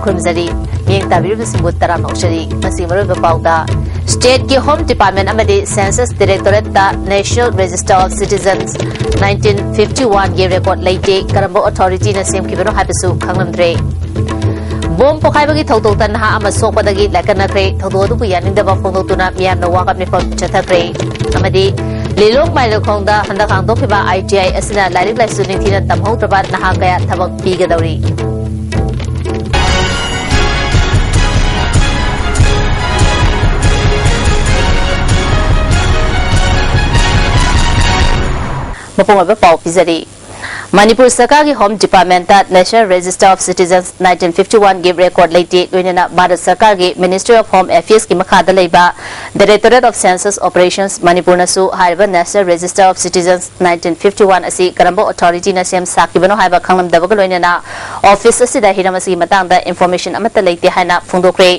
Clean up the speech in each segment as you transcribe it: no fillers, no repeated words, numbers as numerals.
खुरमजरी मियंग ताबिरुबसिंगु तराम नौशरी मसी मरुब पाउदा स्टेट की होम डिपार्टमेंट अमदी सेंसस डायरेक्टोरेट दा नेशनल रजिस्टर ऑफ सिटीजन्स 1951 गे रिकॉर्ड लेते करंबो अथॉरिटी न सेमखिबनो हाबिसु खंगलमद्रे बोम पोखाइबगी थौदोक्ता नहा अमा सोकपदगी लाकनख्रे थौदोदुबु यानिंदबा फोंदोक्तुना मियामना वाकपनि फम चथख्रे अमदी लिलोंग माइलोखोंदा हंदा खांदोखिबा ITI असना लाइरिक लाइसु निथिना तमहौत्रबा नहा कया थबक पीगदौरी Manipur Sarkar की home department national register of citizens 1951 give record लेते लोइनना भारत सरकार की मिनिस्ट्री ऑफ होम अफेयर्स की मखादा लेबा directorate of census operations Manipur नसु हाइबा नेशनल रजिस्टर ऑफ सिटीजन्स 1951 असि करंबो अथॉरिटी न सेम साकिबनो हाइबा खंगलमदबग लोइनना ऑफिस असिदा हिरम असि मतंगदा इंफॉर्मेशन अमत लेते हाइना फोंदोक्रे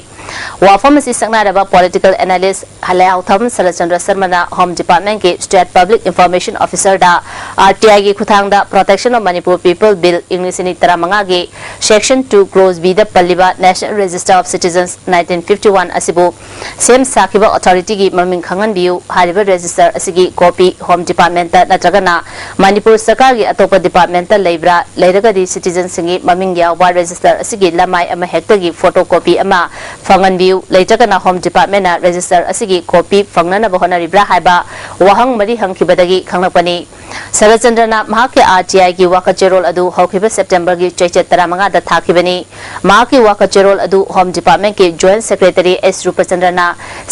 वाफम असि संगनारबा political analyst Halautham Sarachandra Sharma home department के स्टेट पब्लिक इंफॉर्मेशन ऑफिसर दा RTI की खुथांगदा protection of Manipur people bill English नि 13 के सेक्शन 2 क्लोज बी द पल्लिबा नेशनल रजिस्टर ऑफ सिटीजन्स 1951 असिबो सेम साकिबा अथॉरिटी की ममिंग खंगन बियु हारिबा रजिस्टर असिगी कॉपी होम डिपार्टमेंट नत्रगना मणिपुर सरकार की अतोप डिपार्टमेंट लेब्रा लेरगदी सिटीजन सिंगी ममिंग यावा रजिस्टर असिगी लमाई अमा हेक्टगी फोटोकॉपी अमा फंगन बियु लेटगना होम डिपार्टमेंट रजिस्टर असिगी कॉपी फंगनना बहनरिब्रा हाइबा वहंग मरी हंखिबदगी खंगलपनी सरचंद्रना महाके RTI की वाकचेरोल अदु हौखिबा सितंबर की चैचत 13 दा थाखिबनी महाके वाकचेरोल अदु होम डिपार्टमेंट के जॉइंट सेक्रेटरी S रूपचंद्रना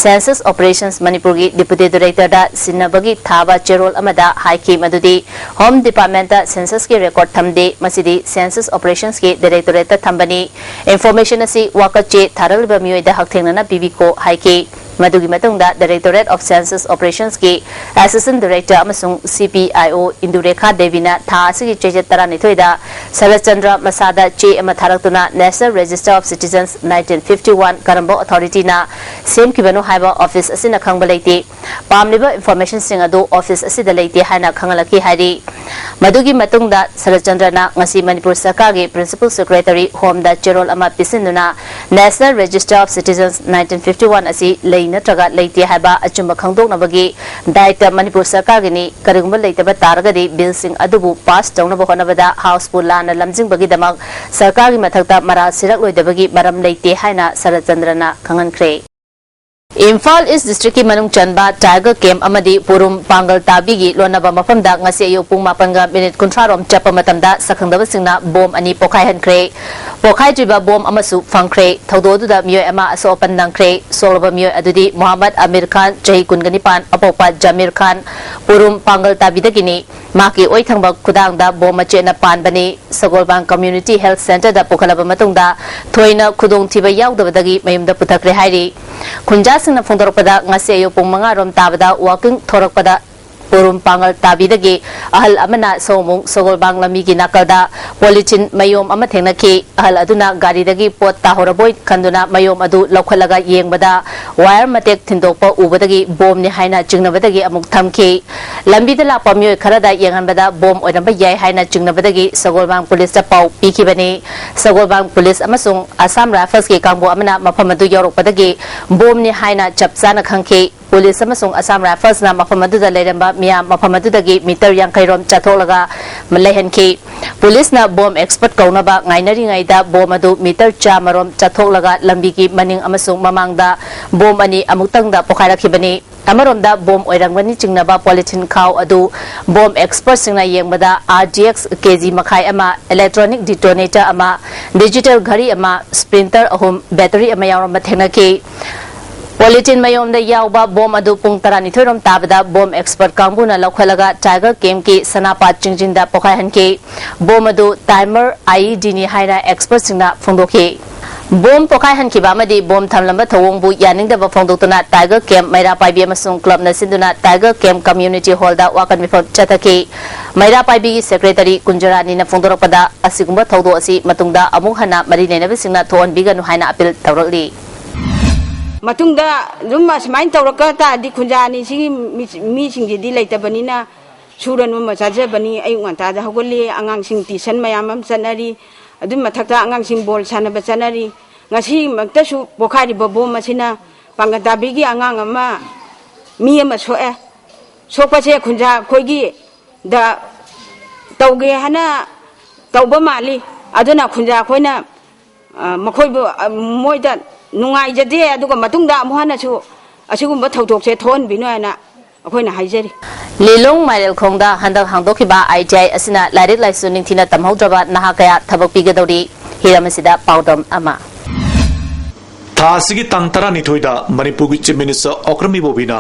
सेंसस ऑपरेशंस मणिपुर की डिप्यूटी डायरेक्टर दा सिन्नबगी थाबा चेरोल अमदा हाइकी मदुदी होम डिपार्टमेंट सेंसस के रिकॉर्ड थमदे मसिदी सेंसस ऑपरेशंस के डायरेक्टोरेट थंबनी इंफॉर्मेशन असि वाकचे थारलबा मियोइदा हकथेंगना बीबीको हाइकी मधुगी मतुंगदा डायरेक्टोरेट ऑफ सेंसस ऑपरेशंस के असिस्टेंट डायरेक्टर अमसुंग CPIO इंदुरेखा देवीना था असि चेजे 12 दा सरचंद्र मसादा चे अमा थारक्तुना national register of citizens 1951 करंबो authority ना सेम किबनो हाइबा ऑफिस असिना खंगबा लेते पामलिबा इंफॉर्मेशन सिंग अदु ऑफिस असिदा लेते हाइना खंगलकी हाइरी मधुगी मतुंगदा सरचंद्रना ngasi मणिपुर सरकार के प्रिंसिपल सेक्रेटरी होम दा चेरोल अमा पिसिनुना नेशनल रजिस्टर ऑफ सिटीजन्स 1951 असि नत्रगा लेते हाइबा अचुम खंगदोकनबगी दायित्व मणिपुर सरकार गिनी करिगुम लेतबा तारगदी बिल सिंग अदुबु पास तौनब होनबदा हाउसफुल लाना लमजिंगबगी दमक सरकार की मथक्ता मरा सिरक लोइदबगी मरम लेते हाइना सरचंद्रना खंगनख्रे इम्फाल ईस्ट डिस्ट्रिक्ट की मनुंग चंबा टाइगर कैंप अमदी पुरुम पांगल ताबी की लोनबा मफमदा ngasi ayuk pung 8 minute 30 rom chapa matamda sakhangdabasingna bom ani pokhai hankre pokhai jiba bom amasu fangkre thaudoduda miyoi ama asopan nangkre solba miyoi adudi Muhammad Amir Khan chahi kunganipan apopa Jamir Khan purum pangal tabi dagini maki oi thangba khudangda bom achena panbani Sagolbang Community Health Center da pokhalaba matungda thoina khudong thiba yaudabadagi mayumda puthakre hairi khunja singna phongdorpada ngasi ayuk pung 5 rom tabada walking thorakpada पुरुम Pongal ताबीदगी अहल अमना सोमुंग सगोलबांग लमी की नाकलदा polythene मयोम अमा थेंगनखी अहल अदुना गाड़ीदगी पोत ताहोरबोय खंदुना मयोम अदु लौखलगा येंगबदा wire मतेक थिंदोकपा उबदगी बोम नि हाइना चिंगनबदगी अमुक थमखी लंबीदा लापा मियोय खरदा येंगनबदा बोम ओइरंबा याय हाइना चिंगनबदगी सगोलबांग police ता पाउ पीखिबनी सगोलबांग पुलिस अमसुंग असम राइफल्स के कांगबो अमना मफम अदु यौरकपदगी बोम नि हाइना चपचाना खंखी पुलिस अमसुंग असम राइफल्स ना मफम अदुदा लेरंबा मिया मफम अदुदगी मीटर 50 रोम चाथोलगा मलेहनखी पुलिस ना बॉम एक्सपर्ट कौनबा गाइनरी गाइदा बॉम अदु मीटर 100 रोम चाथोलगा लंबी की मनिंग अमसुंग ममांगदा बॉम अनि अमुक्तंगदा पोखाइरखिबनी अमरोमदा बॉम ओइरंगबनी चिंगनबा पॉलिथिन खाव अदु बॉम एक्सपर्ट सिंगना येंगबदा RGX केजी मखाई अमा इलेक्ट्रॉनिक डिटोनेटर अमा डिजिटल घड़ी अमा स्प्रिंटर अहुम बैटरी अमा यावरम थेंगनखी पॉलिथिन मयोम यावबा बॉम अदु पुंग 12 रोम ताबदा बॉम एक्सपर्ट कांगबुना लौखलगा टाइगर कैंप की सनापा चिंगजिंदा पोखाइहनके बॉम अदु टाइमर IED नि हाइना एक्सपर्ट सिंगना फोंदोखे बॉम पोखाइहनखिबा मदि बॉम थमलंबा थवोंगबु यानिंगदबा फोंदोक्तुना टाइगर कैंप मैरा पाइबी अमसुंग क्लब न सिंदुना टाइगर कैंप कम्युनिटी हॉल दा वाकन मिफम चतके मैरा पाइबी की सेक्रेटरी कुंजरानी न फोंदोरपदा असिगुंबा थौदो असि मतुंगदा अमुक हना मरि नेनबसिंगना थोन बिगनु हाइना अपील तौरकली मतुंगदा जुम असमाइन तौरका तादि खुंजानी सिगी मी सिंगदी लेतबनिना सुरन मचाजबनी अयुंगता हगोली आंगांग सिंग ट्यूशन मयाम चनरी ꯑꯗꯨ ꯃꯊꯛꯇ ꯑꯉꯥꯡꯁꯤꯡ ꯕꯣꯜ ꯁꯥꯟꯅꯕ ꯆꯠꯅꯔꯤ ꯉꯁꯤꯃꯛꯇꯁꯨ ꯄꯣꯈꯥꯏꯔꯤꯕ ꯕꯣꯝ ꯑꯁꯤꯅ ꯄꯥꯡꯒꯜ ꯇꯥꯕꯤꯒꯤ ꯑꯉꯥꯡ ꯑꯃ ꯃꯤ ꯑꯃ ꯁꯣꯛꯑꯦ ꯁꯣꯛꯄꯁꯦ ꯈꯨꯟꯖꯥ ꯑꯩꯈꯣꯏꯒꯤ ꯗ ꯇꯧꯒꯦ ꯍꯥꯏꯅ ꯇꯧꯕ ꯃꯥꯜꯂꯤ ꯑꯗꯨꯅ ꯈꯨꯟꯖꯥ ꯑꯩꯈꯣꯏꯅ ꯃꯈꯣꯏꯕꯨ ꯃꯣꯏꯗ ꯅꯨꯡꯉꯥꯏꯖꯗꯦ ꯑꯗꯨꯒ ꯃꯇꯨꯡꯗ ꯑꯃꯨꯛ ꯍꯟꯅꯁꯨ ꯑꯁꯤꯒꯨꯝꯕ ꯊꯧꯗꯣꯛꯁꯦ ꯊꯣꯛꯍꯟꯕꯤꯅꯨ ꯍꯥꯏꯅ ꯑꯩꯈꯣꯏꯅ ꯍꯥꯏꯖꯔꯤ ꯂꯤꯂꯣꯡ ꯃꯥꯏꯔꯦꯜ ꯈꯣꯡꯗ ꯍꯟꯗꯛ ꯍꯥꯡꯗꯣꯛꯈꯤꯕ ITI ꯑꯁꯤꯅ ꯂꯥꯏꯔꯤꯛ ꯂꯥꯏꯁꯨ ꯅꯤꯡꯊꯤꯅ ꯇꯝꯍꯧꯗ꯭ꯔꯕ ꯅꯍꯥ ꯀꯌꯥ ꯊꯕꯛ ꯄꯤꯒꯗꯧꯔꯤ ꯍꯤꯔꯝ ꯑꯁꯤꯗ ꯄꯥꯎꯗꯝ ꯑꯃ ꯊꯥꯁꯤꯒꯤ ꯇꯥꯡ 12ꯗ ꯃꯅꯤꯄꯨꯔꯒꯤ ꯆꯤꯞ ꯃꯤꯅꯤꯁꯇꯔ ꯑꯣꯀ꯭ꯔꯃꯤ ꯕꯣꯕꯤꯅ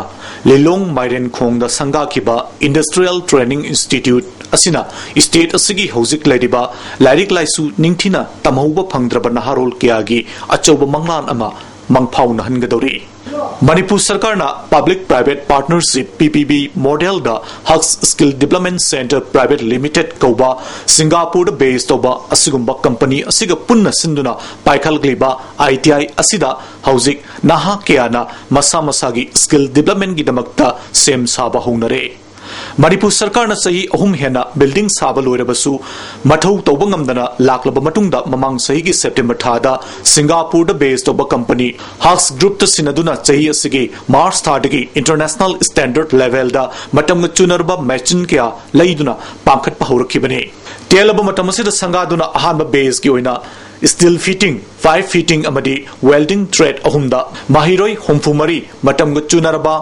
ꯂꯤꯂꯣꯡ ꯃꯥꯏꯔꯦꯟ ꯈꯣꯡꯗ ꯁꯪꯒꯥꯈꯤꯕ ꯏꯟꯗꯁꯇ꯭ꯔꯤꯌꯦꯜ ꯇ꯭ꯔꯦꯅꯤꯡ ꯏꯟꯁꯇꯤꯇ꯭ꯌꯨꯠ ꯑꯁꯤꯅ ꯁ꯭ꯇꯦꯠ ꯑꯁꯤꯒꯤ ꯍꯧꯖꯤꯛ ꯂꯩꯔꯤꯕ ꯂꯥꯏꯔꯤꯛ ꯂꯥꯏꯁꯨ ꯅꯤꯡꯊꯤꯅ ꯇꯝꯍꯧꯕ ꯐꯪꯗ꯭ꯔꯕ ꯅꯍꯥꯔꯣꯜ ꯀꯌꯥꯒꯤ ꯑꯆꯧꯕ ꯃꯪꯂꯥꯟ ꯑꯃ ꯃꯪꯐꯥꯎꯅꯍꯟꯒꯗꯧꯔꯤ Manipur Sarkarna Public Private Partnership PPP model da Hux Skill Development Center Private Limited Koba Singapore based oba asigumba company asiga punna sinduna paikal gliba ITI asida hauzik naha kayana masa masagi skill development gi damakta sem saba honare Manipur Sarkarna sahi ahum hena building saba loirabasu mathau tawba ngamdana laklaba matungda mamang sahi gi September thada Singapore based oba company Hux Group ta sinaduna sahi asigi March thadagi international standard level da matam chunarba machine kya laiduna pangkhat pahorakhibane telaba matam asida sangaduna ahanba base gi oina steel fitting 5 fitting amadi welding trade ahumda mahiroi homfumari matam chunarba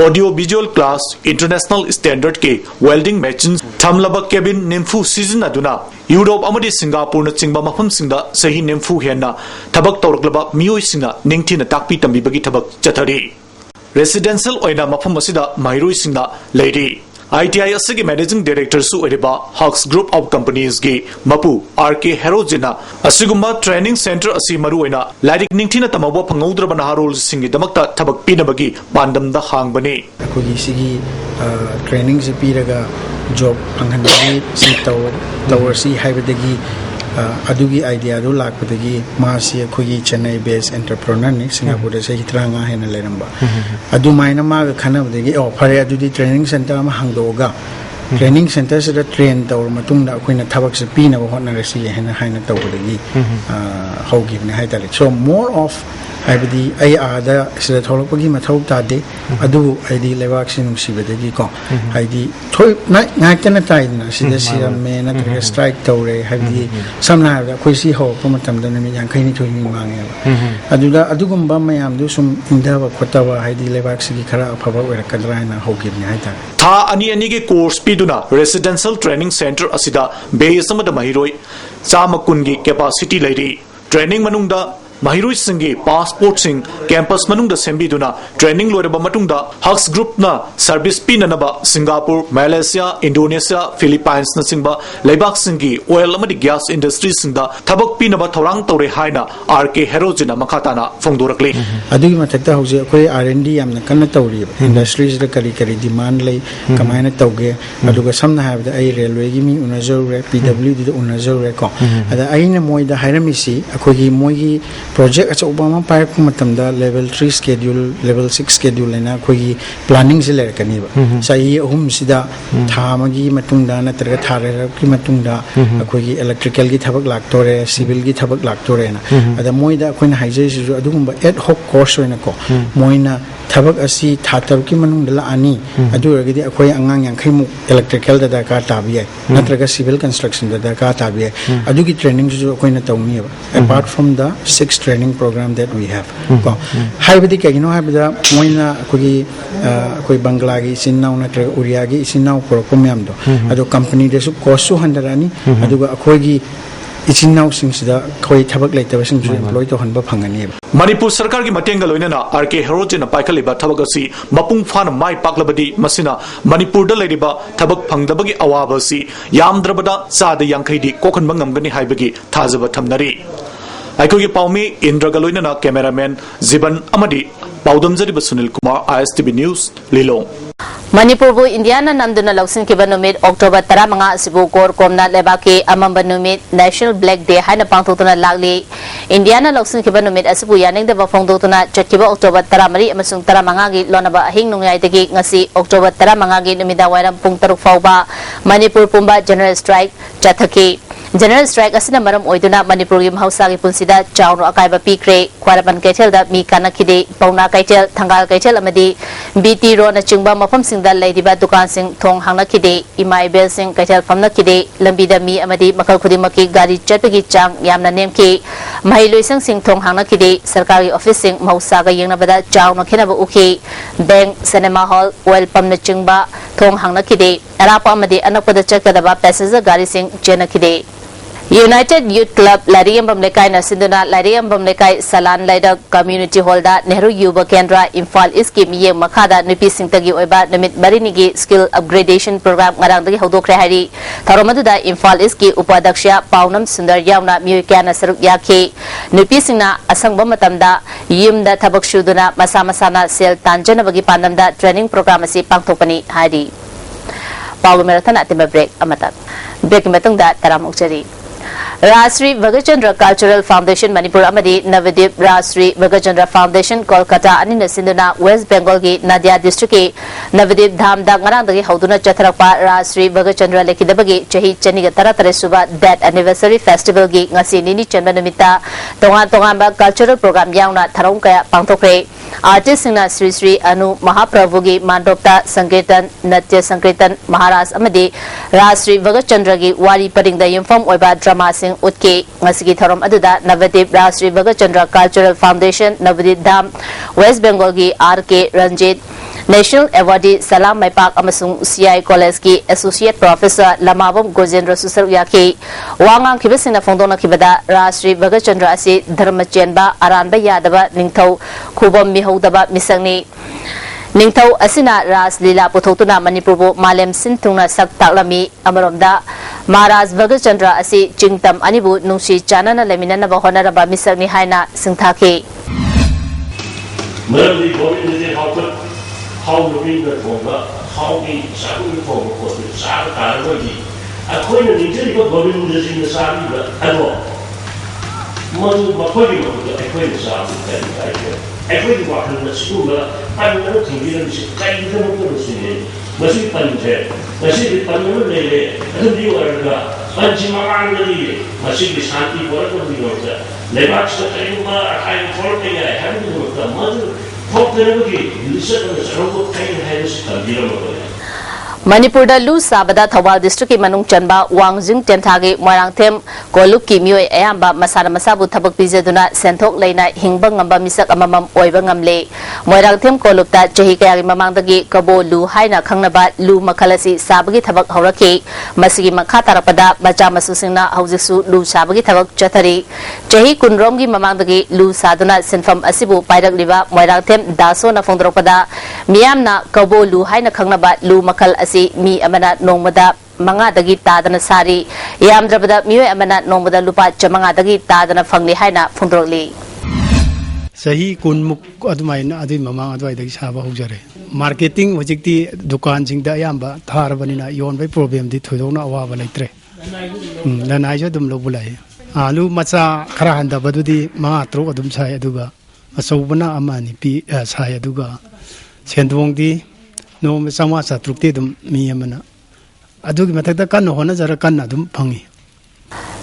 audio visual class international standard ke welding machines thamlaba cabin nimfu season aduna Europe amadi Singapore na chingba mafam singda sahi nimfu hena thabak tawraklaba miyoi singna ningthina takpi tambi bagi thabak chathari residential oina mafam asida mahiroi singna lady ITI asigi managing director su oriba Hux Group of Companies gi Mapu RK Herojina asigumba training center asi maru oina lairik ningthina tamawa phangaudraba naharol singi damakta thabak pinabagi pandam da hangbani akogi sigi training se piraga job phanghanbagi si tower si haibadagi adugi idea do lakpadagi masi akogi Chennai based entrepreneur ni Singapore se hitranga hena leramba adu maina ma khanabadagi fare adudi training center ma hangdoga training center se da train tawr matungda akoina thabak se pina ba hotna rasi hena haina tawbadagi hogi ne haitale so more of haibadi ai ada sida tholokpagi mathau tade adu aidi lebak sin sibadagi ko haidi thoi ngaitana taidna sida sira me na tre strike tawre haibadi samna ha khoi si ho ko matam da nami yang khaini thoi ni mangi aduda adugumba mayam du sum indaba khotawa haidi lebak sigi khara afaba wera kadra na hogi ni haita tha ani ge course piduna residential training center asida base amada mahiroi chama kungi capacity lairi training manungda Mahiroi Singi passport sing campus manungda sembiduna training loiraba matungda Hux Group na service pinanaba Singapore, Malaysia, Indonesia, Philippines na singba leibak singi oil amadi gas industry singda thabak pinaba thorang tawre haina RK Herojina makhatana phongdorakli adugi mathakta hause akoi R&D yamna kanna tawri industries da kari demand lei kamaina tawge aduga samna habda ai railway gi mi unazore PWD da unazore ko ada aina moida hairamisi akoi gi moigi project acha obama pair ku matamda level 3 schedule level 6 schedule lena khoi planning se ler kani ba sai ahum sida thamagi matungda na targa thare ki matungda khoi electrical gi thabak laktore civil gi thabak laktore na ada moida khoina haijai su adugumba ad hoc course oina ko moina thabak asi thatar ki manung dala ani adu ragidi akhoi angang yang khaimu electrical da ka tabi natraga civil construction da ka tabi adu gi training su khoina tawni ba apart from the 6 training program that we have ko haibadi ka gino habida moina koi bangla gi sinnaw na tra uriya gi sinnaw por ko myam do ado company de su cost su handarani adu ga khoi gi ichinaw sing sida khoi thabak laitaba sing su employ to hanba phangani Manipur Sarkar gi matenga loinana RK Herojina paikaliba thabak asi mapung fana mai paklabadi masina Manipur da leriba thabak phangdabagi awaba si yamdrabada sada yankhai di kokhan bangamgani haibagi thajaba thamnari Aikogi Paumi Indra Galoinana cameraman Ziban Amadi Paudamzari Sunil Kumar ISTV News Lilong Manipur bu Indiana namduna lausin kiba numit October 15 asibu kor komna lebaki amamba numit National Black Day haina pangthutuna lagli Indiana lausin kiba numit asibu yaning deba phongdutuna chatkiba October 13 amasung 15 gi lonaba ahing nungyai tagi ngasi October 15 gi numida wairam pung 3 fauba Manipur pumba general strike chathaki General strike asina maram oiduna Manipur gi mahausa gi punsida chawno akaiba pikre Khwaraban Kaitel da mi kanakide Pauna Kaitel Thangal Kaitel amadi BT ro na chingba mafam singda leidiba dukan sing thong hangnakide Imai Bel sing Kaitel famnakide lambi da mi amadi makal khudimaki gari chatpagi chang yamna nemki mahiloisang sing thong hangnakide sarkari office sing mahausa ga yengnabada chawno khenaba ukhi bank cinema hall oil pump na chingba thong hangnakide arapa amadi anakpada chakadaba passenger gari sing chenakide United Youth Club Lariambam Lekai Nasinduna Lariambam Lekai Salan Laida Community Hall da Nehru Yuba Kendra Imphal East ki miye makhada nupi singtagi oiba namit marinigi skill upgradation program ngarang dagi hodokre hari tharomadu da Imphal East ki upadakshya Paunam Sundar yauna miye kyana saruk yakhe nupi singna asangba matamda yimda thabak shuduna masa masana sel tanjana bagi pandamda training program asi pangthokpani hari Paulu Marathon atimba break amata break matungda taramuk jari Rashri Vagachandra Cultural Foundation Manipur Amadi Navadip Rashri Vagachandra Foundation Kolkata Anina Sinduna West Bengal ki Nadia District ki Navadip Dham da ngarang dagi hauduna chatharakpa Rashri Vagachandra lekidabagi chahi chaniga taratare suba that anniversary festival ki ngasi nini chanba numita tongan ba cultural program yauna tharong kaya pangthokre artist singna Sri Sri Anu Mahaprabhu ki Mandopta Sankirtan Natya Sankirtan Maharaj Amadi Rashri Vagachandra ki wari paring da yumfam oiba drama sing utke ngasigi tharom aduda Navadip Rashri Vagachandra Cultural Foundation Navadip Dham West Bengal ki RK Ranjit National Awardee Salam Maipak amasung CI College ki Associate Professor Lamabam Gojendra Susar Yaki Wangang kibasina fondona kibada Rashri Vagachandra asi dharmachenba aranba yadaba ningthau khubam mihodaba misangni Ningthau asina Ras Lila Puthotuna Manipurbo Malem Sintungna Sak Taklami Amaromda Maharaj Vagachandra asi Chingtam Anibu Nungsi Chanana Leminana Bahonaraba Misagni Haina Singthaki how the river former, how the Sabu former was the Saka according to the Goblin in the Sabi at all. Mother Makodio, the acquaintance of the every walk in the school, I'm not thinking I don't know must be punished, must be punished, and you are Panchimangari, must be Santi, whatever we know. Lebaks the Kayuma, I follow the I haven't looked the mother. Manipur da lu sabada Thawal district ki manung chanba Wangjing Tenthagi Moirangthem Koluk ki mioi ayamba masana masabu thabak pijaduna senthok leina hingba ngamba misak amamam oiba ngamle Moirangthem Kolukta chahi kayagi mamangdagi kabo lu haina khangnaba lu makhalasi sabagi thabak hauraki masigi makha tarapada macha masusingna haujiksu lu sabagi thabak chathari chahi kunrom gi mamangdagi lu saduna senfam asibu pairak liba Moirangthem daso na fongdropada miyamna kabo lu haina khangnaba lu makhal mi amana nongmada manga dagi tadana sari yamdrabada mioi amana nongmada lupa chamanga dagi tadana phangli haina phundroli sahi kunmuk adumaina adi mamang adwai dagi saba hojare marketing hojikti dukan jingda yamba tharbanina yon bai problem di thoidona awaba leitre lanai jo dum lobulai alu macha khara handa badudi manga tro adum sai aduga asobana amani pi sai aduga sendong di no sama satrukti dum miyamana adugi mathakta kan hona jara kan adum phangi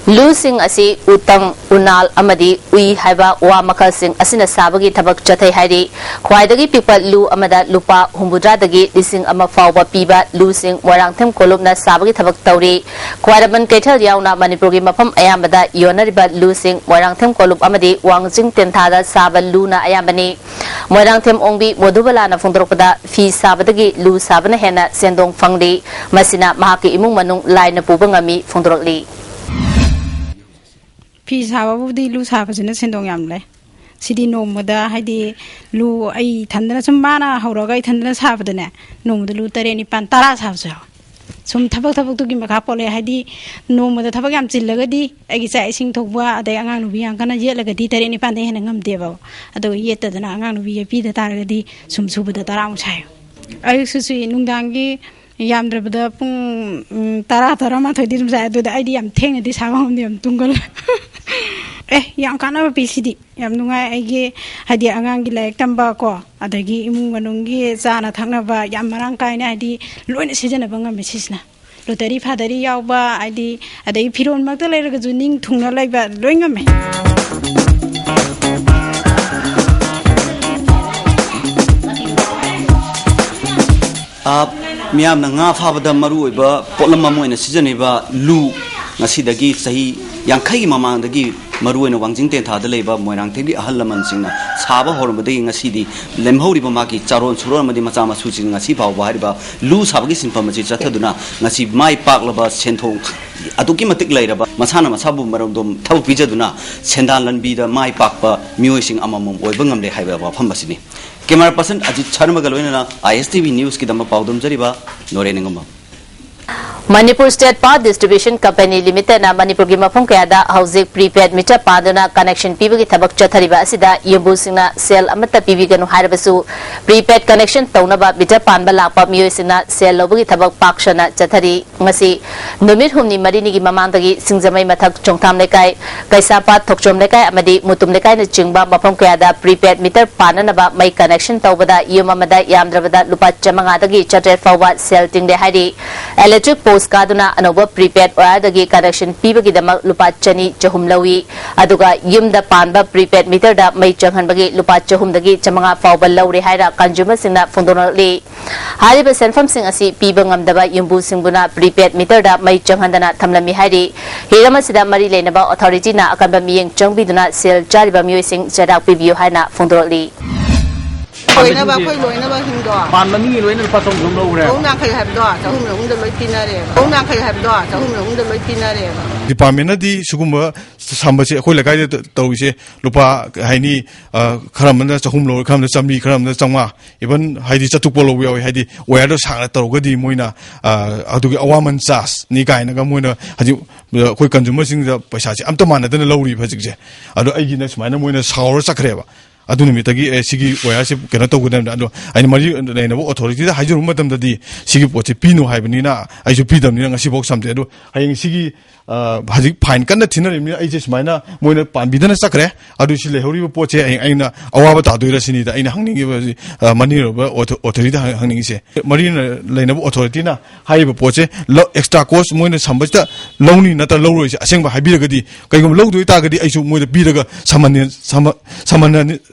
Lusing asi utang unal amadi ui haiba wa makal sing asina sabagi thabak chathai hairi khwaidagi people lu amada lupa humbudra dagi lising ama fawba piba lusing Moirangthem Kolumna sabagi thabak tauri khwairaban Kaitel yauna Manipur gi mafam ayambada yonariba lusing Moirangthem Kolum amadi Wangjing Tenthada saba luna ayambani Moirangthem ongbi modubala na fungdrokpada fi sabadagi lu sabana hena sendong phangli masina mahaki imung manung laina pubangami fungdrokli Sababu di lu sahaja na sendong yamle. Sidi nomada hadi lu ay tanda sumana hauraga ay tanda sahaja na nomada lu tare ni pantara sahaja. Sum tabak tu gimana kapole hadi nomada tabak yam cilaga di ay sa ising thokwa aday angang nubi ang kana je laga di tare ni pantay henangam deba. Ado yeta na angang nubi pi da taraga di sum subada tarang sayo. Ay susi nungdangi yam drabada pung tara ma thodi dum sa do da ay di yam theng di sawam di yam tunggal. Yang kana PCD yam nungai agi hadi angang gi laik tamba ko adagi imung manung gi sana thangna ba yam marang kai na hadi loin sijana banga mesisna lottery ꯐꯥꯗꯔꯤ ꯌꯥꯎꯕ ꯍꯥꯏꯗꯤ ꯑꯗꯩ ꯐꯤꯔꯣꯜꯃꯛꯇ ꯂꯩꯔꯒꯁꯨ ꯅꯤꯡ ꯊꯨꯡꯅ ꯂꯩꯕ ꯂꯣꯏ ꯉꯝꯃꯦ ꯃꯤꯌꯥꯝꯅ ꯉꯥ ꯐꯥꯕꯗ ꯃꯔꯨꯑꯣꯏꯕ ꯄꯣꯠꯂꯝ ꯑꯃ ꯑꯣꯏꯅ ꯁꯤꯖꯤꯟꯅꯔꯤꯕ ꯂꯨ ꯉꯁꯤꯗꯒꯤ ꯆꯍꯤ 50ꯒꯤ ꯃꯃꯥꯡꯗꯒꯤ ꯃꯔꯨꯑꯣꯏꯅ ꯋꯥꯡꯖꯤꯡ ꯇꯦꯟꯊꯥꯗ ꯂꯩꯕ ꯃꯣꯏꯔꯥꯡꯊꯦꯝꯒꯤ ꯑꯍꯜ ꯂꯃꯟꯁꯤꯡꯅ ꯁꯥꯕ ꯍꯧꯔꯝꯕꯗꯒꯤ ꯉꯁꯤꯗꯤ ꯂꯦꯝꯍꯧꯔꯤꯕ ꯃꯥꯒꯤ ꯆꯥꯔꯣꯟ ꯁꯨꯔꯣꯟ ꯑꯃꯗꯤ ꯃꯆꯥ ꯃꯁꯨꯁꯤꯡ ꯉꯁꯤ ꯐꯥꯎꯕ ꯍꯥꯏꯔꯤꯕ ꯂꯨ ꯁꯥꯕꯒꯤ ꯁꯤꯟꯐꯝ ꯑꯁꯤ ꯆꯠꯊꯗꯨꯅ ꯉꯁꯤ ꯃꯥꯏ ꯄꯥꯛꯂꯕ ꯁꯦꯟꯊꯣꯛ ꯑꯗꯨꯛꯀꯤ ꯃꯇꯤꯛ ꯂꯩꯔꯕ ꯃꯁꯥꯅ ꯃꯁꯥꯕꯨ ꯃꯔꯝꯗꯣꯝ ꯊꯕꯛ ꯄꯤꯖꯗꯨꯅ ꯁꯦꯟꯗꯥꯟ ꯂꯟꯕꯤꯗ ꯃꯥꯏ ꯄꯥꯛꯄ ꯃꯤꯑꯣꯏꯁꯤꯡ ꯑꯃꯃꯝ ꯑꯣꯏꯕ ꯉꯝꯂꯦ ꯍꯥꯏꯕ ꯋꯥꯐꯝ ꯑꯁꯤꯅꯤ ꯀꯦꯃꯦꯔꯥ ꯄꯔꯁꯟ ꯑꯖꯤꯠ ꯁꯔꯃꯒ ꯂꯣꯏꯅꯅ ISTV ꯅ꯭ꯌꯨꯁꯀꯤꯗꯃꯛ ꯄꯥꯎꯗꯝꯖꯔꯤꯕ ꯅꯣꯔꯦꯅꯤꯡꯒꯝꯕ Manipur State Power Distribution Company Limited na Manipur gi mafum kaya da housing prepaid meter paduna connection pibagi thabak chathariba asida yumbu singna sel amata pibiganu hairabasu prepaid connection taunaba meter panba lakpa miyo singna sel lobagi thabak pakshana chathari ngasi numit humni marini gi mamangdagi singjamai mathak chongtham lekai kaisapa thokchom lekai amadi mutum lekai na chingba mafum kaya da prepaid meter pananaba mai connection taubada yumamada yamdrabada lupa chamanga dagi chatter fawwa sel tingde hairi electric post kaduna anova prepaid oradagi connection pibagi damak lupa chani chahum lawi aduga yumda panba prepaid meter da mai changhanbagi lupa chahum dagi chamanga fawba lawri haira consumer singna phondonali hariba senfam sing asi piba ngamdaba yumbu singbuna prepaid meter da mai changhandana thamlami hairi hirama sida mari lenaba authority na akanba miyeng changbiduna sel chariba mioi sing jadak pibio haina phondonali loina ba khoi loina ba hingdo pan mami loina pa tong dum lo re ong na khai hab do ta hum na ung da loi pina re ong na khai hab do ta hum na ung da loi pina re department di sugumba samba se khoi lakai de tawise lupa haini kharamna chahum lo khamna chambi kharamna changma even haidi chatuk polo yawi haidi wire do sangna tawgadi moina adugi awaman chas ni kaina ga moina haji khoi consumer sing da paisa se amta manadana lawri phajik je adu aigi na sumaina moina saur chakreba aduni mitagi sigi waya se kena to gudam ado ai mari nei bo authority da hajuru matam da di sigi poche pinu haibani na ai ju pidam ni ngasi bok samte ado hayeng sigi haji fine kan thina ni ai je smaina moina panbidana sakre adu si lehori poche ai na awaba ta doira sini da ai na hangni gi mani ro authority da hangni se mari leina bo authority na haiba poche extra cost moina sambasta lowni na ta lowroi se asengba haibiragadi kaigum lowdoi ta gadi ai su moina biraga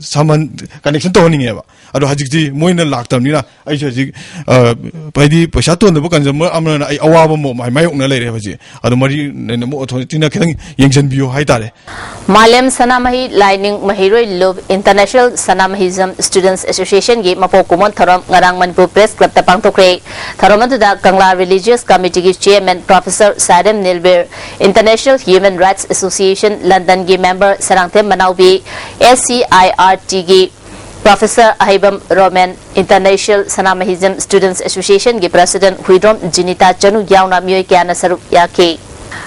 saman connection to honing eba ado hajikti moina laktam ni na ai hajik paidi paisa to no kan jam amna ai awaba mo mai mayok na leire haji ado mari ne mo authority na khang yengjan bio hai tare Malem Sanamahi Lining Mahiroi Love International Sanamahism Students Association gi mapo kumon thorom ngarang Manipur Press Club ta pangthokre thorom da Kangla Religious Committee gi chairman Professor Sadam Nilbir International Human Rights Association London gi member Sarangthem Manaubi SCIRT gi Professor Ahibam Roman International Sanamahism Students Association gi President Huidrom Jinita Chanu yauna miyoi kyana sarup yake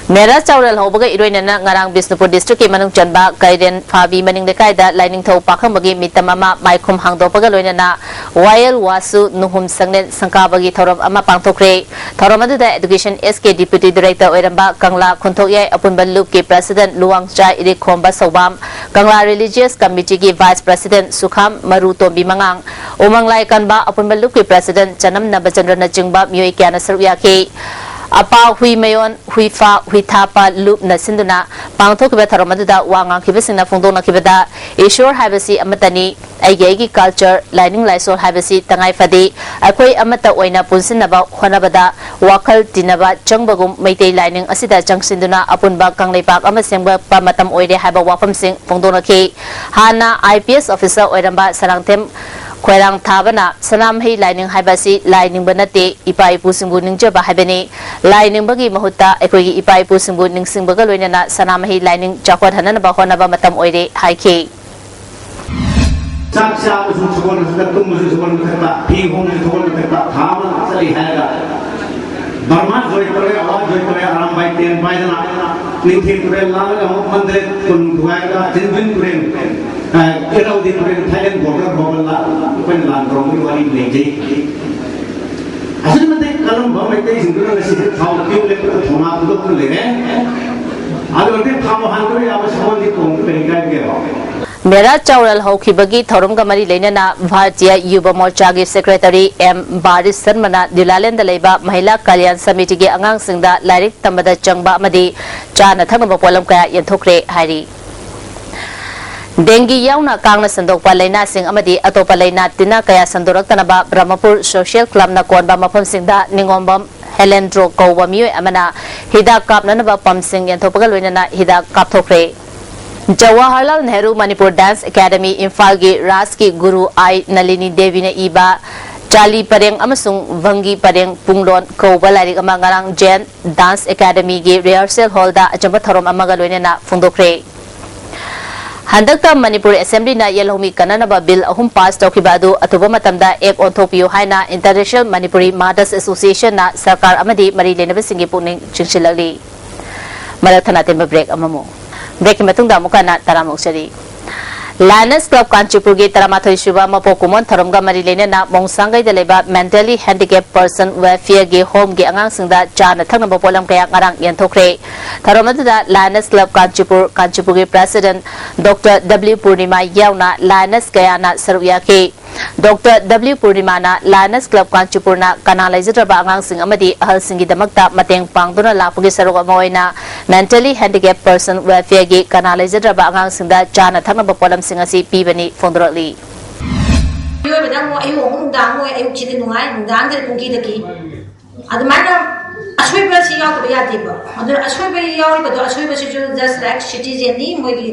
Mera Chaural Hobaga Iroinana Ngarang Bisnupur District Manung Chanba Kaiden Fabi Maning de Kaida Lining Tho Pakambagi Mitamama Maikum Hangdopaga Loinana Wail Wasu Nuhum Sangnen Sankabagi Thorom Ama Pangthokre Thoromadu the Education SK Deputy Director Oiramba Kangla Khunthokye Apunban Loop ki President Luang Chai Iri Khomba Sobam Kangla Religious Committee ki Vice President Sukham Maru Tombi Mangang Umang Lai Kanba Apunban Loop ki President Chanam Nabachandra Nachingba Miyoi Kyana Sarya ke apa hui mayon hui fa hui thapa loop na sinduna pangthok be tharomadu da wangang khibesina phongdong na khibada ishor habasi amatani aigi culture lining laisor habasi tangai fadi akoi amata oina punsinaba khonabada wakhal tinaba changbagum meitei lining asida changsinduna apunba kangleipak ama sengba pamatam oide haba wafam sing phongdong na ki hana IPS officer oiramba sarangthem Khoirang Thabana Sanam Hei Lining Haibasi Lining Banate Ipai Pusingbu Ningjaba Haibani Lining Bagi Mahuta Ekoi Ipai Pusingbu Ningsing Bagaloina Sanam Hei Lining Chakwat Hanana Bahonaba Matam Oide Haike Saksa usul sekolah sudah tumbuh sekolah kita pinggung sekolah kita thaman asali haga Barman joy kore awaz joy kore aram baik ten baik na ningthi kore laga mandre kun duaga jinjin kore era udi kore Thailand border bobala pen lan romi wali leje asli mate kalam bamai te singura nasi thau kyu le thona pudok le adu ante thamo han kore awaz sabon di kong kare kai ge मेरा चौरल होखिबगी थौरमगा मरी लेना भारतीय युवा मोर्चा की secretary M बारिस शर्मा दिलालेंद लेबा महिला कल्याण समिति के अंगांग सिंगदा lyric तंबदा चंगबा अमदी चाना थंगबा पोलम कया यंथोक्रे हाइरी डेंगी याउना कांगना संदोकपा लेना सिंह अमदी अतोपा लेना तिना कया संदोरक्तनबा ब्रह्मपुर सोशल क्लब ना कोनबा मफम सिंगदा निंगोंबम हेलेंड्रो कौबा मियोय अमना हिदाक कापननबा पम सिंह यंथोपगा लोइनना हिदाक कापथोक्रे जवाहरलाल नेहरू मणिपुर डांस एकेडमी इम्फाल की राज की गुरु आई नलिनी देवी ने इबा चाली परेंग अमसुंग वंगी परेंग पुंगलोन कौबा लाइरिक अमा ngarang जैन डांस एकेडमी की रिहर्सल हॉल दा अचंबा थरोम अमागा लोइनना फुंदोक्रे हंदकता मणिपुर असेंबली ना येलोमी कननबा बिल अहुम पास तौखिबा अदु अथुबा मतमदा एक ओंथोपियो हाइना इंटरनेशनल मणिपुरी मार्टर्स एसोसिएशन ना सरकार अमदी मरी लेनबा सिंगी पुनिंग चिंचिलगली मराथना तेम ब्रेक अममो ब्रेक की मतुंग दामुकाना तरामुक्सरी लायनस क्लब कांचीपुर की तरामाथोई सुबा मपो कुमोन थरमगा मरी लेना मोंगसांगई दलेबा मेंटली हैंडिकैप पर्सन वेलफेयर के होम के अंगांग सिंगदा चाना थंगनबा पोलम कया ngarang यंथोक्रे थरमदुदा लायनस क्लब कांचीपुर के प्रेसिडेंट डॉक्टर डब्ल्यू पूर्णिमा यावना लायनस कयाना सरुया के डॉक्टर डब्ल्यू पूर्णिमा ना लायनस क्लब कांचीपुर ना कनालाइजरबा अंगांग सिंग अमदी अहल सिंगी दमकता मतेंग पांगदुना लापुगी सरुग अमोइना मेंटली हैंडिकैप पर्सन वेलफेयर के कनालाइजरबा अंगांग सिंगदा चाना थंगनबा पोलम सिंग असि पीबनी फोंदरली योबदा मो अयो मुंगदांग मो अयो चिदि नुंगाई मुंगदांग दे कुंगी दकी अदमाना असोइबा सि याव यादेबा अदर असोइबा याव बदो असोइबा सि जस्ट लाइक सिटीजन नि मोगी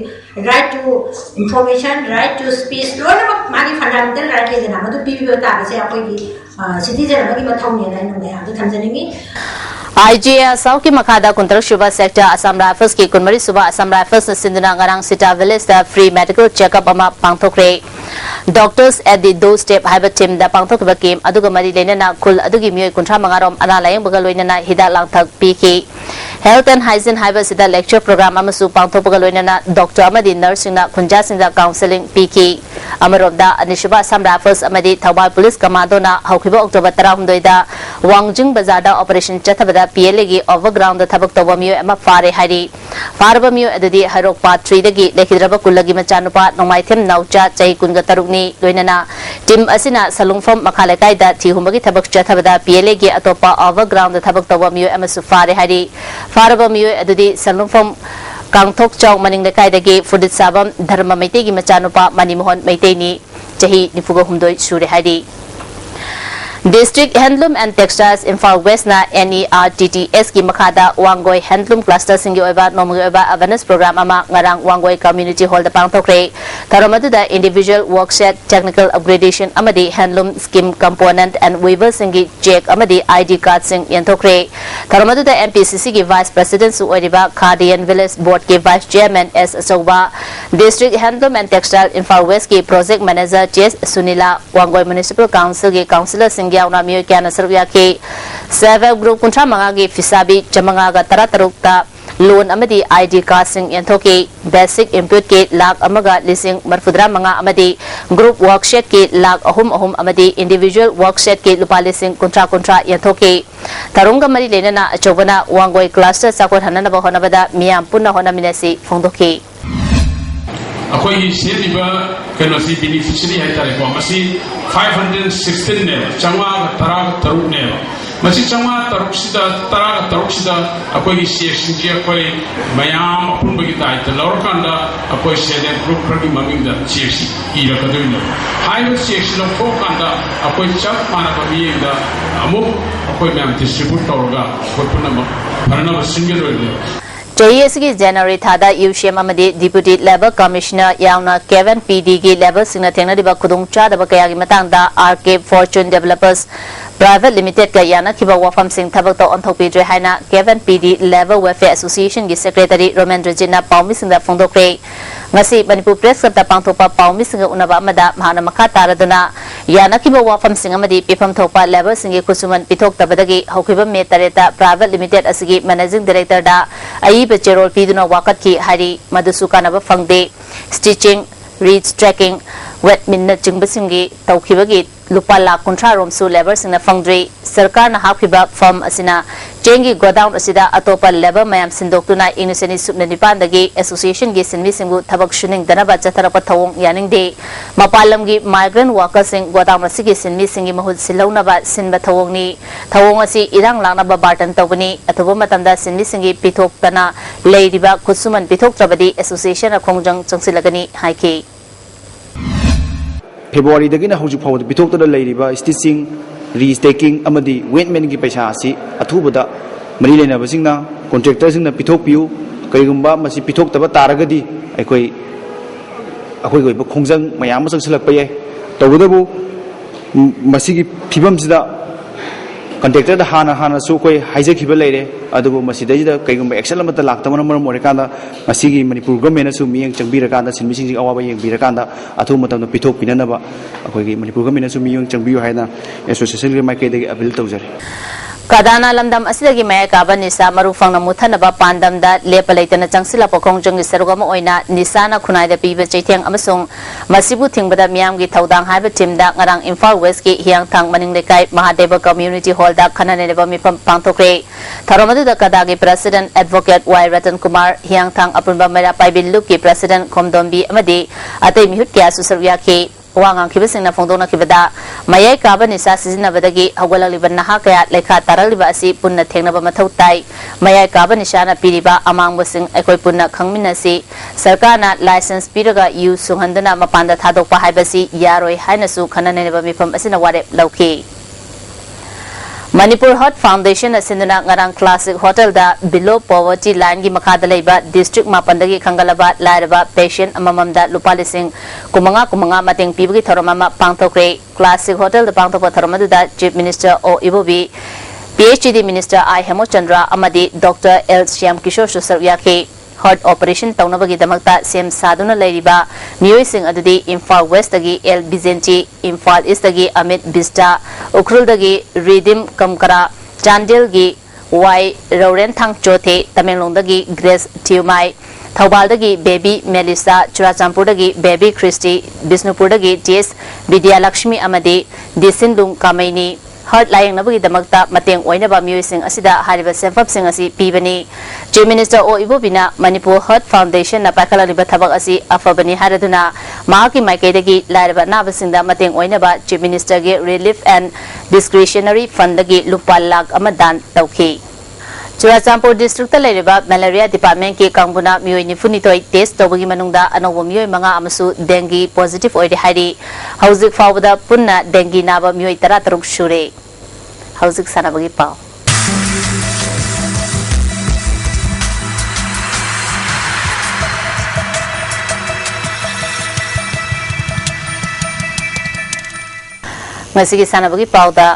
right to information right to speech लोना मागी फंडामेंटल राइट के जना मदु पीबी ताबसे अकोगी सिटीजन मगी मथौने ना नुंगे अदु थमजनिंगी IGS साउ की मखादा कुंतर शुबा सेक्टर असम राइफल्स की कुनमरी सुबा असम राइफल्स सिंधना ngarang सिटा विलेज दा फ्री मेडिकल चेकअप अमा पांगथोक्रे doctors at the door step हाइबा टीम दा पांगथोकबा केम अदुगा मरी लेना कुल अदुगी मियोय कुंठा मंगारोम अना लायंग बगल लोइना हिदा लांगथक पीकी हेल्थ एंड हाइजीन हाइबा सिदा लेक्चर प्रोग्राम अमसु पांगथोकबा लोइना डॉक्टर अमदी नर्स सिंगना खुंजा सिंदा काउंसलिंग पीकी अमरोबदा अनिशुबा असम राइफल्स अमदी थौबाल पुलिस कमांडोना हौखिबा अक्टोबर 13 दा वांगजिंग बाजार दा ऑपरेशन चथबदा PLA की ओवरग्राउंड थबक तौबा मियो एमा फारे हारी फारबा मियो अददी हरोक पार्ट 3 दगी लेखिद्रबा कुलगी मचानुपा नोमाइथेम नाउचा चै कुनगा तरुकनी लोइनना टीम असिना सलुंगफम मखालेकाई दा थिहुमगी थबक चथबदा PLA की अतोपा ओवरग्राउंड थबक तौबा मियो एमा सुफारे हारी फारबा मियो अददी सलुंगफम कांगथोक चौ मनिंग लेकाई दगी फुदित साबम धर्म मैते की मचानुपा मनिमोहन मैतेनी चही निफुगा हुमदोय सुरे हारी district handloom and textiles Imphal west ना NERTTS की मखादा वांगोई हैंडलूम क्लस्टर सिंगी ओइबा नोमगी ओइबा अवेयरनेस प्रोग्राम अमा ngarang वांगोई कम्युनिटी हॉल दा पांगथोक्रे थरमदुदा इंडिविजुअल वर्कशॉप टेक्निकल अपग्रेडेशन अमदी handloom scheme component and weaver सिंगी चेक अमदी ID कार्ड सिंग यंथोक्रे थरमदुदा MPCC की वाइस प्रेसिडेंट सु ओइबा खादियन विलेज बोर्ड के वाइस चेयरमैन S असौबा district handloom and textile Imphal west की project manager TS Sunila Wangoi municipal council के काउंसिलर सिंग यावना मियो क्या नसरुया के सेल्फ ग्रुप कुंठा मंगा के फिसाबी चमंगा गा तरा तरुकता लोन अमदी ID कार्ड सिंग यंथोके बेसिक इनपुट के लाख अमगा लिसिंग मरफुद्रा मंगा अमदी ग्रुप वर्कशॉप के लाख अहुम अमदी इंडिविजुअल वर्कशॉप के लुपा लिसिंग कुंठा यंथोके तरुंगा मरी लेना अचौबना वांगोई क्लस्टर साकोर हननबा होनबदा मियाम पुन्ना होनमिनसी फोंदोके अखोई सेलिबा कनोसी बेनिफिशियरी है तारे को मसी 516 ने चंगा तरा तरुक ने मसी चंगा तरुक सिदा तरा तरुक सिदा अखोई सेक्शन जी अखोई मयाम अपुन बगी दायित्व लौरकांदा अखोई सेलेन ग्रुप प्रति ममिंग दा सेक्शन इरकदोइनो हाइव सेक्शन ऑफ फोकांदा अखोई चप माना बमिंग दा अमुक अखोई मैम डिस्ट्रीब्यूट तौरगा अखोई पुनम भरना single रोइनो JSG January thada UCM amadi Deputy Level Commissioner yauna Kevin PD ki level singna thengna diba khudung cha daba kaya gi matang da RK Fortune Developers Private Limited ka yana kiba wafam sing thabak to onthok pi dre haina Kevin PD Level Welfare Association ki Secretary Romandra Jina Paumi sing da phongdokre ngasi Manipur Press Club da pangthopa Paumi sing unaba amada mahana makha taraduna yana kiba wafam sing amadi pifam thopa level sing ki kusuman pithok tabadagi hokhiba me tareta Private Limited asigi Managing Director da ai Cherol Piduna Wakat ki hari Madusukana Fangde Stitching, Reach Tracking, wet minna chingbasingi tawkhibagi lupa lakh kunthra romsu labor singna fangdri sarkar na hakhiba form asina chengi godown asida atopa labor mayam sindoktuna inuseni subna nipandagi association gi sinmi singu thabak shuning danaba chatharapa thawong yaningde mapalamgi migrant workers sing godown asigi sinmi singi mahut silaunaba sinba thawongni thawong asi irang langnaba bartan tawbani athuba matamda sinmi singi pithoktana leiriba khusuman pitoktrabadi association a khongjang changsilagani haiki February dagina hojik phawd bitokta leiriba stitching restaking amadi weightman gi paisa asi athubada mari lena basingna contractor singna pithok piu kaigumba masi pithok taba taragadi akoi goi ba khongjang mayam sang silak payai tawdabu masigi phibam sida contractor da hana su koi haije khiba leire adubu masida jida kaigumba excel amata laktama maram morekanda masigi manipur government su miyang changbira sinmi sing awaba yeng birakanda athu matam pithok pinanaba akoi manipur government su miyang changbiu haina association gi maike de appeal tawjare Kadana lamdam asidagi maya kaba nisa maru fangna muthanaba pandam da lepalaitana changsila pokong jong sarugama oina nisana khunai da piba chaitheng amasung masibu thingbada miyam gi thaudang haiba team da ngarang Imphal West ki hiang thang maning lekai Mahadeva Community Hall da khanane leba mipam pangthokre tharomadu da kadagi president advocate Y Ratan Kumar hiang thang apunba mera paibil lup ki president Khomdombi amadi atei mihut kya susarya ki wangang kibasingna fongdona kibada mayai kaba nisa sizinabadagi hawgalaliba naha kaya lekha taraliba asi punna thengnaba mathau tai mayai kaba nisana piriba amangbasing aikoi punna khangminasi sarkarna license piraga yu sunghandana mapanda thadokpa haibasi yaroi hainasu khananeneba mifam asina ware lauki Manipur Hot Foundation asinduna ngarang classic hotel da below poverty line gi makada leiba district mapandagi khangalaba lairaba patient amamamda lupalising kumanga mateng pibagi thoromama pangthokre classic hotel da pangthokpa thoromadu da chief minister O Ibobi PhD minister I Hemochandra amadi Dr L Shyam Kishore Susarwyake hot operation taunabagi damakta sem saduna leiriba miyoi sing adudi Imphal West dagi L Bizenti Imphal East dagi Amit Bista Ukhrul dagi Redim Kamkara Chandel gi Y Roren Thang Chothe Tamenglong dagi Grace Tiumai Thaubal dagi Baby Melissa Churachampur dagi Baby Christy Bisnupur dagi TS Vidya Lakshmi amadi Disindung Kamaini Hard lying nabagi damakta mateng oinaba miyoi asida hariba senfap sing asi pibani Chief Minister O Ibobina Manipur Hot Foundation na pakalaliba thabak asi afabani haraduna mahaki maikaidagi lairaba nabasingda mateng oinaba Chief Minister ge Relief and Discretionary Fund dagi lupa lakh amadan tawki Churachampur district ta leiriba malaria department ki kangbuna miyoi nifunitoi test tawbagi manungda anobo miyoi manga amasu dengue positive oide hairi hauzik fawda punna dengue naba miyoi 13 shure hauzik sanabagi pau Masigi sanabagi pau da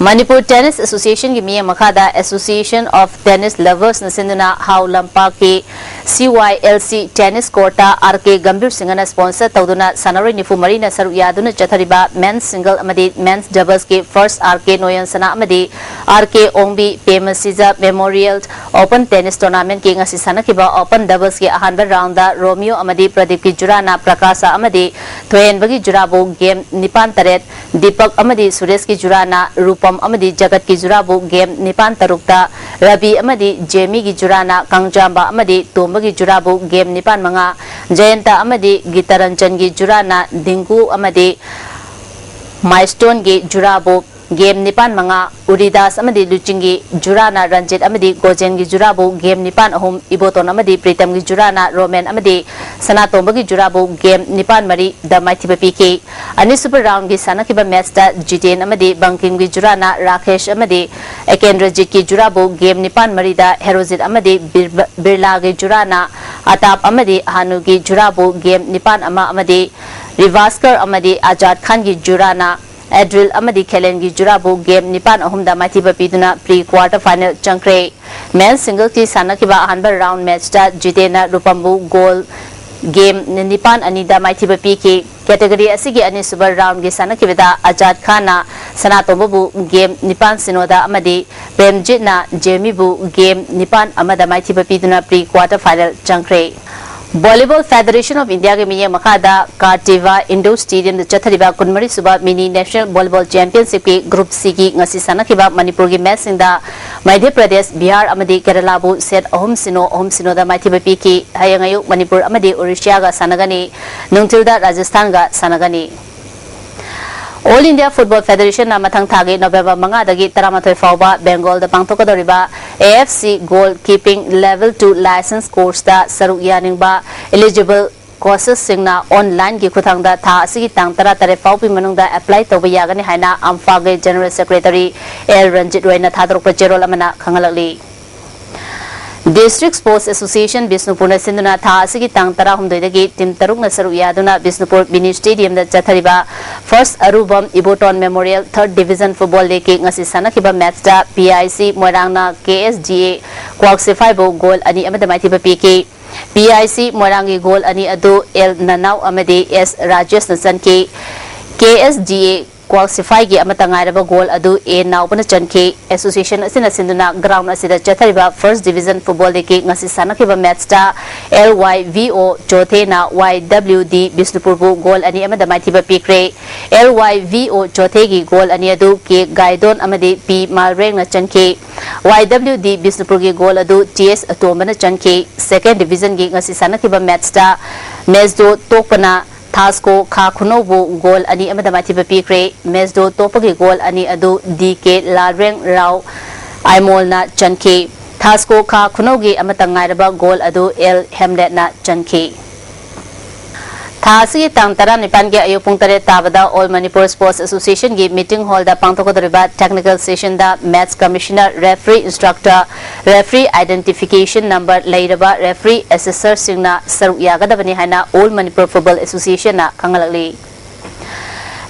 Manipur Tennis Association ki miya makada Association of Tennis Lovers nasinduna how lampa ki CYLC Tennis Courta RK Gambir Singana sponsor tawduna sanaroi nifu marina saru yaduna chathariba men's single amadi men's doubles ki first RK Noyan Sana amadi RK Ongbi Pemasiza Memorial Open Tennis Tournament ki ngasi sanakiba Open Doubles ki ahanba round da Romeo amadi Pradeep ki jurana Prakasa amadi Thoyenbagi jurabu game Nipan Taret Deepak amadi Suresh ki jurana Rupam amadi Jagat ki jurabu game Nipan Tarukta Rabi amadi Jamie ki jurana Kangjamba amadi Tombagi jurabu game Nipan Manga Jayanta amadi Gitaranjan ki jurana Dingu amadi Milestone ki jurabu game Nipan Manga Uridas amadi Luchingi jurana Ranjit amadi Gojen ki jurabu game Nipan Ahum Iboton amadi Pritam ki jurana Roman amadi Sanatombagi jurabu game Nipan Mari the Mighty PK Ani super round ki sanakiba match da Jiten amadi Banking ki jurana Rakesh amadi Ekendrajit ki jurabu game Nipan Mari da Herozit amadi Birla ki jurana Atap amadi Hanu ki jurabu game Nipan ama amadi Rivaskar amadi Ajad Khan ki jurana Adril amadi Kelen ki jurabu game Nipan ahumda Mathiba piduna pre-quarter final changkre men's single ki sanakiba ahanba round match da Jitena Rupambu goal game Nipan anida Mathiba PK category asigi ani super round ki sanakibida Ajad Khana Sanatombu game Nipan Sinoda amadi Premjit na Jamie bu game Nipan amada Mathiba piduna pre-quarter final changkre Volleyball Federation of India के मिये मखादा कार्टिवा indoor stadium the चथरिबा कुनमरी सुबा mini national volleyball championship के group C की ngasi sanakhiba Manipur की match सिंदा Madhya Pradesh Bihar अमदी Kerala बु set अहम सिनो दा माइथिबा P की हायंगायु मणिपुर अमदी ओडिशा गा सनगनी नुंगथिलदा राजस्थान गा सनगनी All India Football Federation na mathang thagi November 5 dagi 13 fauba Bengal da pangthokadoriba AFC Goalkeeping Level 2 License Course da saruk yaningba eligible courses singna online gi khuthang da tha asigi tang tara tare faupi manung da apply toba yagani haina Amfa ge General Secretary L Ranjit Roy na thadrok pachero lamana khangalakli District Sports Association Bisnupur na sinduna tha asigi tang tara humdoidagi team taruk na saru yaduna Bisnupur Mini Stadium da chathariba First Arubam Iboton Memorial 3rd Division Football League ki ngasi sanakhiba match da PIC Moirang na KSGA qualify bo goal ani amada maithiba piki PIC Moirang gi goal ani adu L Nanau amadi S Rajesh na sanki KSGA qualify gi amata ngairaba goal adu A naubana chanki association asina sinduna ground asida chathariba First Division Football League ki ngasi sanakhiba match da LYVO chothe na YWD Bisnupur bu goal ani amada maithiba pikre LYVO chothe gi goal ani adu K Gaidon amadi P Malreng na chanki YWD Bisnupur gi goal adu TS Atomana chanki Second Division gi ngasi sanakhiba match da Mesdo Tokpana Tasko Kha Khunobu goal ani amada maithiba pikre Mesdo Topagi goal ani adu DK Lalreng Rao Aimol na chanki Tasko Kha Khunogi amata ngairaba goal adu L Hamlet na chanki Thasi tang tara nipan ge ayu pung tare tabada All Manipur Sports Association gi meeting hall da pangtokadoriba technical session da match commissioner referee instructor referee identification number leiraba referee assessor singna saru yagadabani haina All Manipur Football Association na kangalakli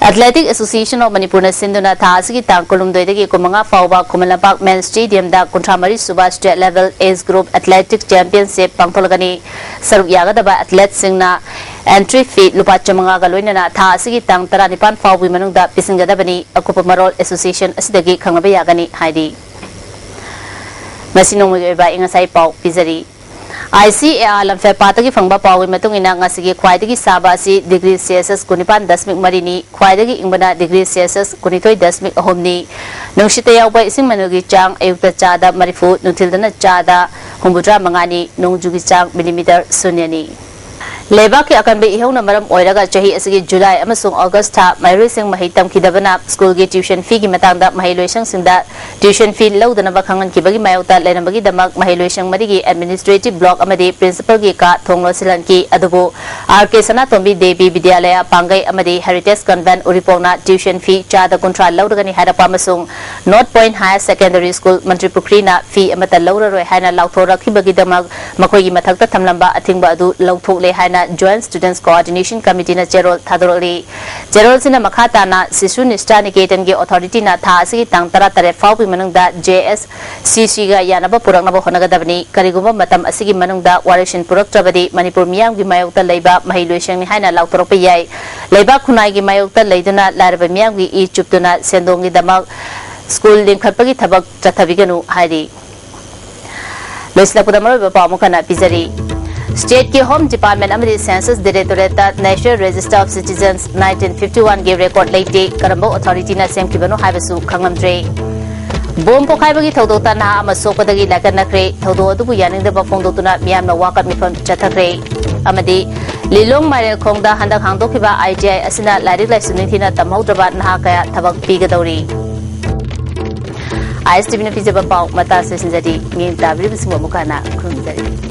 Athletic Association of Manipur na sinduna thasi tang kolum doidagi kumanga fauba Kumalapak Men Stadium da Kuntramari Suba State Level Age Group Athletic Championship pangtholagani saruk yagadaba athlete singna entry fee lupa chamanga ga loinana thasi tang tara nipan faubi manungda pisingadabani akupa marol association asidagi khangaba yagani haidi masino moiba ingasai pau pizari ICAR lamfe patagi fangba pawi matung ina ngasigi khwaidagi saba si degree Celsius 19.3 ni khwaidagi ingbana degree Celsius 19.3 ni nungshita yawba ising manugi chang ayukta chada marifu nuthildana chada humbudra mangani nungjugi chang millimeter sunyani Leba ki akan be ihau na maram oiraga chahi asigi July amasung August tha mairoi sing mahi tamkidabana school gi tuition fee gi matangda mahi loisang singda tuition fee lawdana ba khangan ki bagi mayauta lenambagi damak mahi loisang marigi administrative block amadi principal gi ka thonglo silan ki adubu RK Sanatombi Devi Vidyalaya Pangai amadi Heritage Convent Uripongna tuition fee chada kontra lawdagani harapa amasung North Point Higher Secondary School Mantri Pukri na fee amata lawraroi haina lawthora ki bagi damak makoi gi mathakta thamlamba athingba adu lawthok le haina Joint Students Coordination Committee na Gerald Thadoroli Gerald sina makhata na Sisu Nishta Niketan gi authority na tha asigi tang tara tare faupi manungda JSCC ga yanaba puraknaba honagadabani kariguma matam asigi manungda warishin puraktrabadi Manipur miyam gi mayokta leiba mahiloishang ni haina lautorokpa yai leiba khunai gi mayokta leiduna laraba miyam gi I chuptuna sendong gi damak school lingkhatpagi thabak chathabiganu hairi loislapura maroba pamukana pizari State के Home Department amadi Census Directorate National Register of Citizens 1951 give record leite karambo authority na sem kibano haibasu khangamdre bom pokhai thoudota na amasokadagi lakanakre thaudo adubu yaning da bafongdotuna miyamna wakat mifam chathakre amadi lilong mairel khongda handak hangdokhiba ITI asina larik laisuni thina tamhaudraba naha kaya thabak pigadori ISTV na pizaba pau mata sesinjadi ngin tabri bismo mukana khunjari